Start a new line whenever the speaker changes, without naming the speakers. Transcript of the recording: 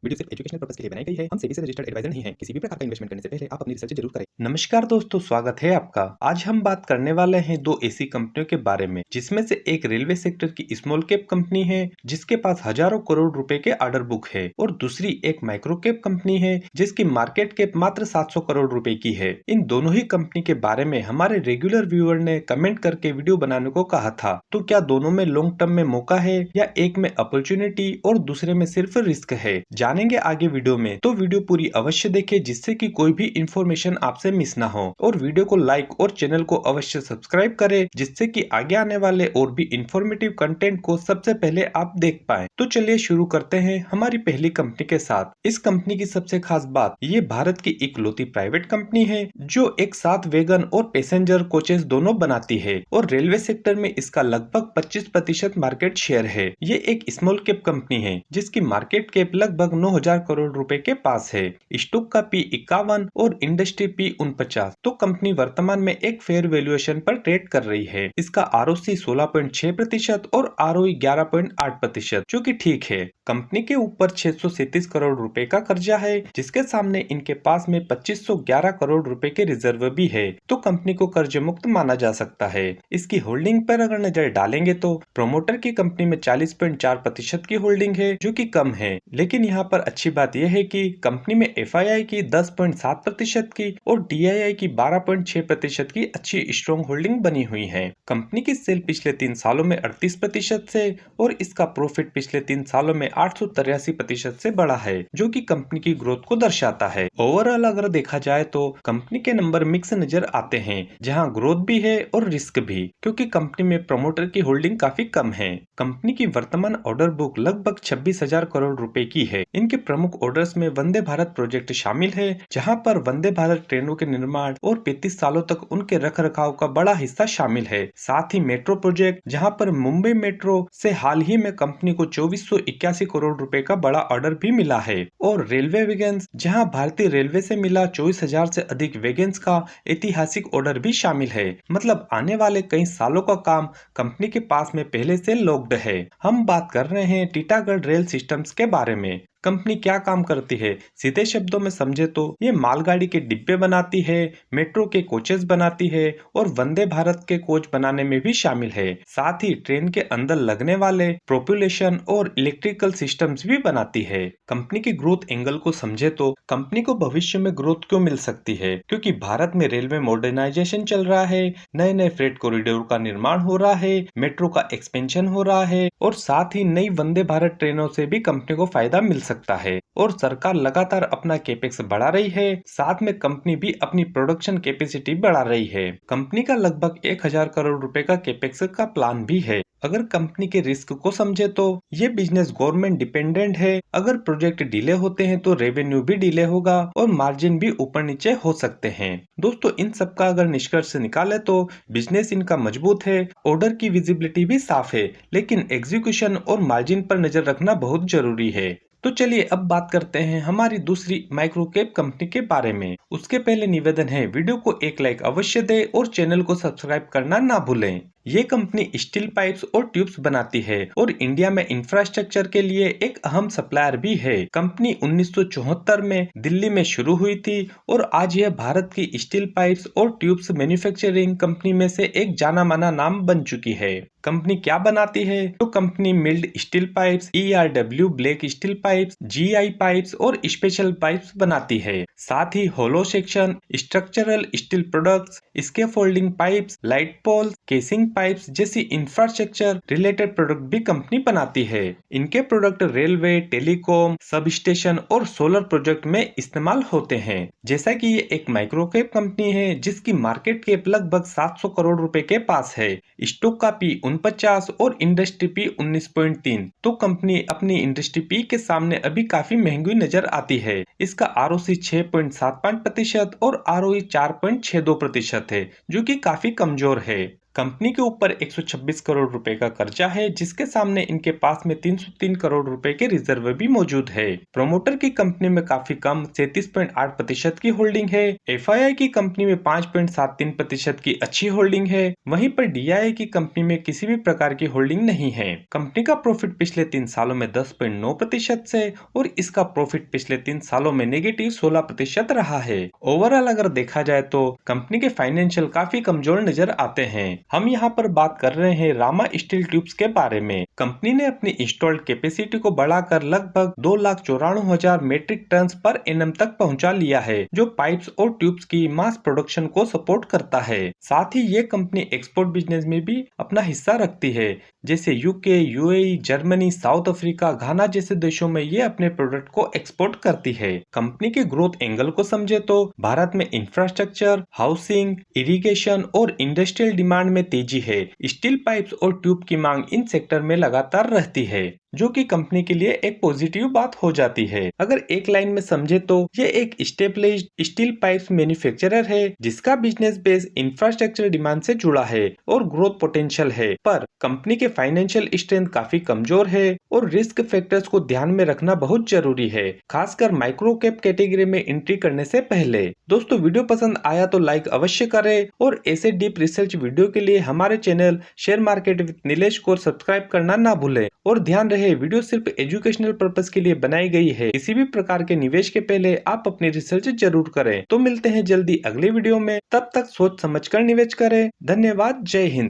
Video सिर्फ educational purpose के लिए बनाई गई है। हम सेबी से रजिस्टर्ड एडवाइजर नहीं हैं। किसी भी प्रकार का इन्वेस्टमेंट करने से पहले आप अपनी रिसर्च जरूर करें।
नमस्कार दोस्तों, स्वागत है आपका। आज हम बात करने वाले हैं दो ऐसी कंपनियों के बारे में जिसमें से एक रेलवे सेक्टर की स्मॉल कैप कंपनी है जिसके पास हजारों करोड़ रुपए के ऑर्डर बुक है, और दूसरी एक माइक्रो कैप कंपनी है जिसकी मार्केट कैप मात्र 700 करोड़ रुपए की है। इन दोनों ही कंपनी के बारे में हमारे रेगुलर व्यूअर ने कमेंट करके वीडियो बनाने को कहा था। तो क्या दोनों में लॉन्ग टर्म में मौका है या एक में अपॉर्चुनिटी और दूसरे में सिर्फ रिस्क है, जानेंगे आगे वीडियो में। तो वीडियो पूरी अवश्य देखें जिससे कि कोई भी इंफॉर्मेशन आपसे मिस ना हो, और वीडियो को लाइक और चैनल को अवश्य सब्सक्राइब करें जिससे कि आगे आने वाले और भी इंफॉर्मेटिव कंटेंट को सबसे पहले आप देख पाएं। तो चलिए शुरू करते हैं हमारी पहली कंपनी के साथ। इस कंपनी की सबसे खास बात, ये भारत की इकलौती प्राइवेट कंपनी है जो एक साथ वैगन और पैसेंजर कोचेस दोनों बनाती है, और रेलवे सेक्टर में इसका लगभग 25% मार्केट शेयर है। ये एक स्मॉल कैप कंपनी है जिसकी मार्केट कैप लगभग 9000 करोड़ रुपए के पास है। स्टॉक का P 51 और इंडस्ट्री P 49। तो कंपनी वर्तमान में एक फेयर वैल्यूएशन पर ट्रेड कर रही है। इसका ROC 16.6% और ROE 11.8%, जो कि ठीक है। कंपनी के ऊपर 637 करोड़ रुपए का कर्जा है जिसके सामने इनके पास में 2511 करोड़ रुपए के रिजर्व भी है, तो कंपनी को कर्ज मुक्त माना जा सकता है। इसकी होल्डिंग पर अगर नजर डालेंगे तो प्रोमोटर की कंपनी में 40.4% की होल्डिंग है, जो कि कम है। लेकिन यहाँ पर अच्छी बात यह है कि कंपनी में FII की 10.7% की और DII की 12.6% की अच्छी स्ट्रॉन्ग होल्डिंग बनी हुई है। कंपनी की सेल पिछले 3 सालों में 38% से और इसका प्रॉफिट पिछले 3 सालों में 883% से बढ़ा है, जो कि कंपनी की ग्रोथ को दर्शाता है। ओवरऑल अगर देखा जाए तो कंपनी के नंबर मिक्स नजर आते हैं, जहां ग्रोथ भी है और रिस्क भी, क्योंकि कंपनी में प्रमोटर की होल्डिंग काफी कम है। कंपनी की वर्तमान ऑर्डर बुक लगभग 26,000 करोड़ रुपए की है। इनके प्रमुख ऑर्डर्स में वंदे भारत प्रोजेक्ट शामिल है, जहां पर वंदे भारत ट्रेनों के निर्माण और 35 सालों तक उनके रखरखाव का बड़ा हिस्सा शामिल है। साथ ही मेट्रो प्रोजेक्ट, जहां पर मुंबई मेट्रो से हाल ही में कंपनी को 2481 करोड़ रुपए का बड़ा ऑर्डर भी मिला है, और रेलवे वैगन्स, जहां भारतीय रेलवे से मिला 24,000 से अधिक वैगन्स का ऐतिहासिक ऑर्डर भी शामिल है। मतलब आने वाले कई सालों का काम कंपनी के पास में पहले से लॉक्ड है। हम बात कर रहे हैं टीटागढ़ रेल सिस्टम्स के बारे में। कंपनी क्या काम करती है, सीधे शब्दों में समझे तो ये मालगाड़ी के डिब्बे बनाती है, मेट्रो के कोचेस बनाती है और वंदे भारत के कोच बनाने में भी शामिल है। साथ ही ट्रेन के अंदर लगने वाले प्रोपल्शन और इलेक्ट्रिकल सिस्टम्स भी बनाती है। कंपनी की ग्रोथ एंगल को समझे तो कंपनी को भविष्य में ग्रोथ क्यों मिल सकती है, क्योंकि भारत में रेलवे मॉडर्नाइजेशन चल रहा है, नए नए फ्रेट कॉरिडोर का निर्माण हो रहा है, मेट्रो का एक्सपेंशन हो रहा है, और साथ ही नई वंदे भारत ट्रेनों से भी कंपनी को फायदा मिल सकता है। और सरकार लगातार अपना कैपेक्स बढ़ा रही है, साथ में कंपनी भी अपनी प्रोडक्शन कैपेसिटी बढ़ा रही है। कंपनी का लगभग 1000 करोड़ रुपए का कैपेक्स का प्लान भी है। अगर कंपनी के रिस्क को समझे तो ये बिजनेस गवर्नमेंट डिपेंडेंट है। अगर प्रोजेक्ट डिले होते हैं तो रेवेन्यू भी डिले होगा और मार्जिन भी ऊपर नीचे हो सकते हैं। दोस्तों, इन सब का अगर निष्कर्ष निकाले तो बिजनेस इनका मजबूत है, ऑर्डर की विजिबिलिटी भी साफ है, लेकिन एग्जीक्यूशन और मार्जिन पर नजर रखना बहुत जरूरी है। तो चलिए अब बात करते हैं हमारी दूसरी माइक्रो कैप कंपनी के बारे में। उसके पहले निवेदन है, वीडियो को एक लाइक अवश्य दें और चैनल को सब्सक्राइब करना ना भूलें। ये कंपनी स्टील पाइप्स और ट्यूब्स बनाती है और इंडिया में इंफ्रास्ट्रक्चर के लिए एक अहम सप्लायर भी है। कंपनी 1974 में दिल्ली में शुरू हुई थी और आज यह भारत की स्टील पाइप्स और ट्यूब्स मैन्युफैक्चरिंग कंपनी में से एक जाना माना नाम बन चुकी है। कंपनी क्या बनाती है, तो company milled steel pipes, ERW black steel pipes, GI pipes और स्पेशल पाइप्स बनाती है। साथ ही hollow section, structural steel products, scaffolding pipes, light poles, casing pipes जैसी इंफ्रास्ट्रक्चर रिलेटेड प्रोडक्ट भी कंपनी बनाती है। इनके product railway, telecom, substation और सोलर प्रोजेक्ट में इस्तेमाल होते हैं। जैसा कि ये एक माइक्रो कैप कंपनी है जिसकी मार्केट कैप लगभग 700 करोड़ रुपए के पास है। स्टॉक का P 49 और इंडस्ट्री P 19.3। तो कंपनी अपनी इंडस्ट्री P के सामने अभी काफी महंगी नजर आती है। इसका ROC 6.75% और ROE 4.62% है, जो कि काफी कमजोर है। कंपनी के ऊपर 126 करोड़ रुपए का कर्जा है, जिसके सामने इनके पास में 303 करोड़ रुपए के रिजर्व भी मौजूद है। प्रोमोटर की कंपनी में काफी कम 33.8% की होल्डिंग है। FII की कंपनी में 5.73% की अच्छी होल्डिंग है। वहीं पर DII की कंपनी में किसी भी प्रकार की होल्डिंग नहीं है। कंपनी का प्रॉफिट पिछले 3 सालों में 10.9% से और इसका प्रॉफिट पिछले 3 सालों में नेगेटिव 16% रहा है। ओवरऑल अगर देखा जाए तो कंपनी के फाइनेंशियल काफी कमजोर नजर आते हैं। हम यहाँ पर बात कर रहे हैं रामा स्टील ट्यूब्स के बारे में। कंपनी ने अपनी इंस्टॉल्ड कैपेसिटी को बढ़ाकर लगभग 2,94,000 मीट्रिक टन पर एनम तक पहुंचा लिया है, जो पाइप्स और ट्यूब्स की मास प्रोडक्शन को सपोर्ट करता है। साथ ही ये कंपनी एक्सपोर्ट बिजनेस में भी अपना हिस्सा रखती है, जैसे UK, UAE, Germany, South Africa, Ghana जैसे देशों में ये अपने प्रोडक्ट को एक्सपोर्ट करती है। कंपनी के ग्रोथ एंगल को समझे तो भारत में इंफ्रास्ट्रक्चर, हाउसिंग, इरिगेशन और इंडस्ट्रियल डिमांड में तेजी है। स्टील पाइप्स और ट्यूब की मांग इन सेक्टर में लगातार रहती है, जो कि कंपनी के लिए एक पॉजिटिव बात हो जाती है। अगर एक लाइन में समझे तो ये एक एस्टेब्लिश्ड स्टील पाइप्स मैन्युफैक्चरर है, जिसका बिजनेस बेस इंफ्रास्ट्रक्चर डिमांड से जुड़ा है और ग्रोथ पोटेंशियल है। पर कंपनी के फाइनेंशियल स्ट्रेंथ काफी कमजोर है और रिस्क फैक्टर्स को ध्यान में रखना बहुत जरूरी है, खासकर माइक्रो कैप कैटेगरी में एंट्री करने से पहले। दोस्तों, वीडियो पसंद आया तो लाइक अवश्य करें और ऐसे डीप रिसर्च वीडियो के लिए हमारे channel share market with Nilesh को सब्सक्राइब करना ना भूलें। और ध्यान रहे, वीडियो सिर्फ एजुकेशनल पर्पस के लिए बनाई गई है। किसी भी प्रकार के निवेश के पहले आप अपनी रिसर्च जरूर करें। तो मिलते हैं जल्दी अगले वीडियो में, तब तक सोच समझकर निवेश करें। धन्यवाद। जय हिंद।